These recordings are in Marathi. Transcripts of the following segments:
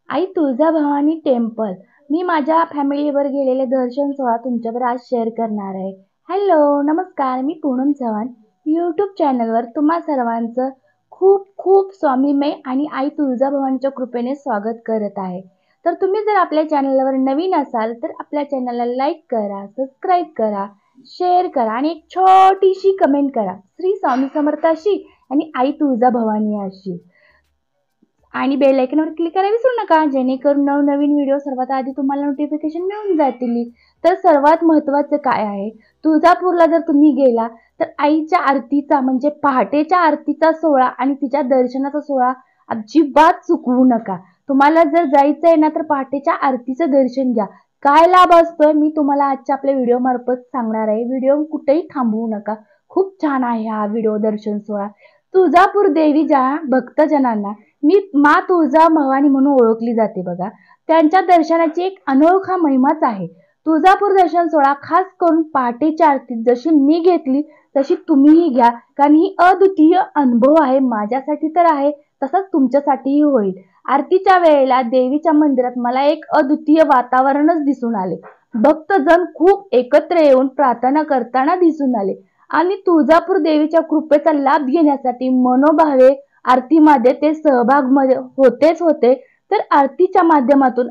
आई तुळजाभवानी टेम्पल. मी माझ्या फॅमिलीवर गेलेले दर्शन सोहळा तुमच्यावर आज शेअर करणार आहे. हॅलो, नमस्कार. मी पूनम चव्हाण. यूट्यूब चॅनलवर तुम्हा सर्वांचं खूप खूप स्वामीमय आणि आई तुळजाभवानीच्या कृपेने स्वागत करत आहे. तर तुम्ही जर आपल्या चॅनलवर नवीन असाल तर आपल्या चॅनलला लाईक करा, सबस्क्राईब करा, शेअर करा आणि एक छोटीशी कमेंट करा. श्री स्वामी समर्थ अशी आणि आई तुळजाभवानी अशी. आणि बेल आयकॉनवर क्लिक करायला विसरू नका, जेणेकरून नवनवीन व्हिडिओ सर्वात आधी तुम्हाला नोटिफिकेशन मिळून जातील. तर सर्वात महत्त्वाचं काय आहे, तुळजापूरला जर तुम्ही गेला तर आईच्या आरतीचा म्हणजे पहाटेच्या आरतीचा सोहळा आणि तिच्या दर्शनाचा सोहळा अजिबात चुकवू नका. तुम्हाला जर जायचं आहे ना तर पहाटेच्या आरतीचं दर्शन घ्या. काय लाभ असतोय मी तुम्हाला आजच्या आपल्या व्हिडिओ मार्फत सांगणार आहे. व्हिडिओ कुठेही थांबवू नका. खूप छान आहे हा व्हिडिओ दर्शन सोहळा. तुळजापूर देवीच्या भक्तजनांना मी मा तुळजाभवानी म्हणून ओळखली जाते बघा. त्यांच्या दर्शनाची एक अनोखा महिमाच आहे. तुळजापूर दर्शन सोहळा खास करून पहाटेच्या आरतीत जशी मी घेतली तशी तुम्हीही घ्या, कारण ही अद्वितीय अनुभव आहे. माझ्यासाठी तर आहे, तसंच तुमच्यासाठीही होईल. आरतीच्या वेळेला देवीच्या मंदिरात मला एक अद्वितीय वातावरणच दिसून आले. भक्तजन खूप एकत्र येऊन प्रार्थना करताना दिसून आले आणि तुळजापूर देवीच्या कृपेचा लाभ घेण्यासाठी मनोभावे आरतीमध्ये ते सहभाग मध्ये होते. तर आरतीच्या माध्यमातून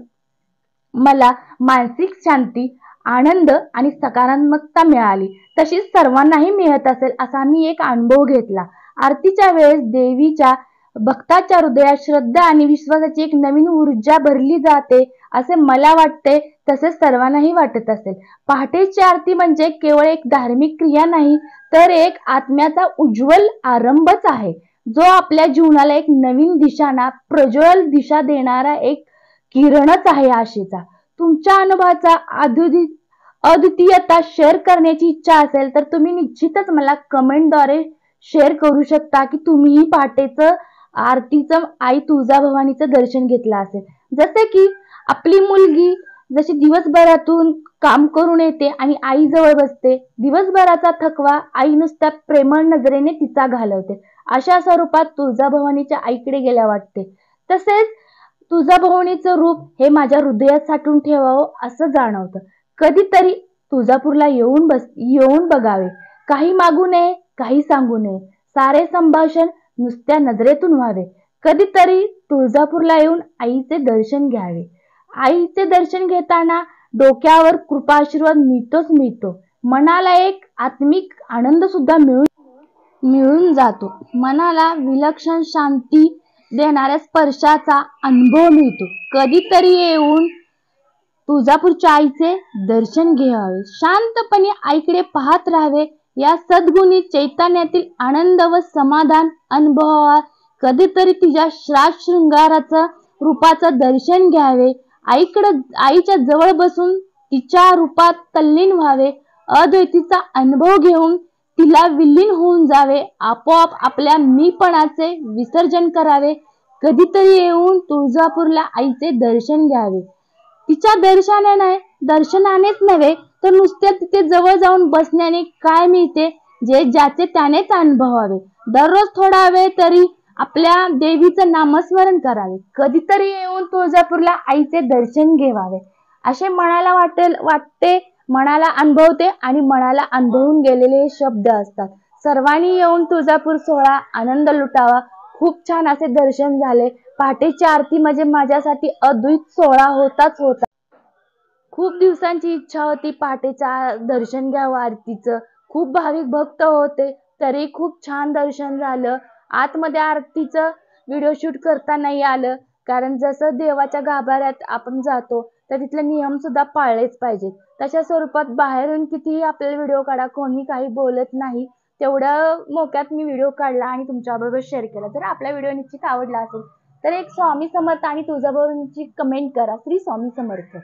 मला मानसिक शांती, आनंद आणि सकारात्मकता मिळाली. तशीच सर्वांनाही मिळत असेल असा मी एक अनुभव घेतला. आरतीच्या वेळेस देवीच्या भक्ताच्या हृदयात श्रद्धा आणि विश्वासाची एक नवीन ऊर्जा भरली जाते असे मला वाटते, तसेच सर्वांनाही वाटत असेल. पहाटेची आरती म्हणजे केवळ एक धार्मिक क्रिया नाही, तर एक आत्म्याचा उज्ज्वल आरंभच आहे, जो आपल्या जीवनाला एक नवीन दिशाना प्रज्वल दिशा देणारा एक किरणच आहे आशेचा. तुमच्या अनुभवाचा अद्वितीयता शेअर करण्याची इच्छा असेल तर तुम्ही निश्चितच मला कमेंटद्वारे शेअर करू शकता की तुम्हीही पहाटेचं आरतीचं आई तुळजाभवानीचं दर्शन घेतलं असेल. जसे की आपली मुलगी जशी दिवसभरातून काम करून येते आणि आई जवळ बसते, दिवसभराचा थकवा आई नुसत्या प्रेमळ नजरेने तिचा घालवते, अशा स्वरूपात तुळजाभवानीच्या आईकडे गेल्या वाटते. तसेच तुळजाभवानीचं रूप हे माझ्या हृदयात साठवून ठेवावं असं जाणवतं. कधीतरी तुळजापूरला येऊन बघावे. काही मागू नये, काही सांगू नये, सारे संभाषण नुसत्या नजरेतून व्हावे. कधीतरी तुळजापूरला येऊन आईचे दर्शन घ्यावे. आईचे दर्शन घेताना डोक्यावर कृपा आशीर्वाद मिळतो. मनाला एक आत्मिक आनंद सुद्धा मिळून जातो. मनाला विलक्षण शांती देणाऱ्या स्पर्शाचा अनुभव मिळतो. कधीतरी येऊन तुळजापूरच्या आईचे दर्शन घ्यावे. शांतपणे आईकडे पाहत राहावे. या सद्गुणी चैतन्यातील आनंद व समाधान अनुभवावा. कधीतरी तिच्या श्रृंगाराचं रूपाचं दर्शन घ्यावे. आईच्या जवळ बसून तिच्या रूपात तल्लीन व्हावे. अद्वैतीचा अनुभव घेऊन तिला विलीन होऊन जावे. आपोआप आपल्या मीपणाचे विसर्जन करावे. कधीतरी येऊन तुळजापूरला आईचे दर्शन घ्यावे. तिच्या दर्शनानेच नव्हे तर नुसत्या तिथे जवळ जाऊन बसण्याने काय मिळते, जे ज्याचे त्यानेच अनुभवावे. दररोज थोडा वेळ तरी आपल्या देवीचं नामस्मरण करावे. कधीतरी येऊन तुळजापूरला आईचे दर्शन घेवावे असे मनाला वाटते, मनाला अनुभवते आणि मनाला अनुभवून गेलेले हे शब्द असतात. सर्वांनी येऊन तुळजापूर सोहळा आनंद लुटावा. खूप छान असे दर्शन झाले. पहाटेची आरती म्हणजे माझ्यासाठी अद्भुत सोहळा होता. खूप दिवसांची इच्छा होती पहाटेच्या दर्शन घ्यावं आरतीचं. खूप भाविक भक्त होते, तरी खूप छान दर्शन झालं. आतमध्ये आरतीचं व्हिडिओ शूट करता नाही आलं, कारण जसं देवाच्या गाभाऱ्यात आपण जातो तर तिथले नियम सुद्धा पाळलेच पाहिजेत. तशा स्वरूपात बाहेरून कितीही आपल्याला व्हिडिओ काढा, कोणी काही बोलत नाही. तेवढ्या मोक्यात मी व्हिडिओ काढला आणि तुमच्याबरोबर शेअर केला. जर आपला व्हिडिओ निश्चित आवडला असेल तर एक स्वामी समर्थ आणि तुळजाभवानीची कमेंट करा. श्री स्वामी समर्थ.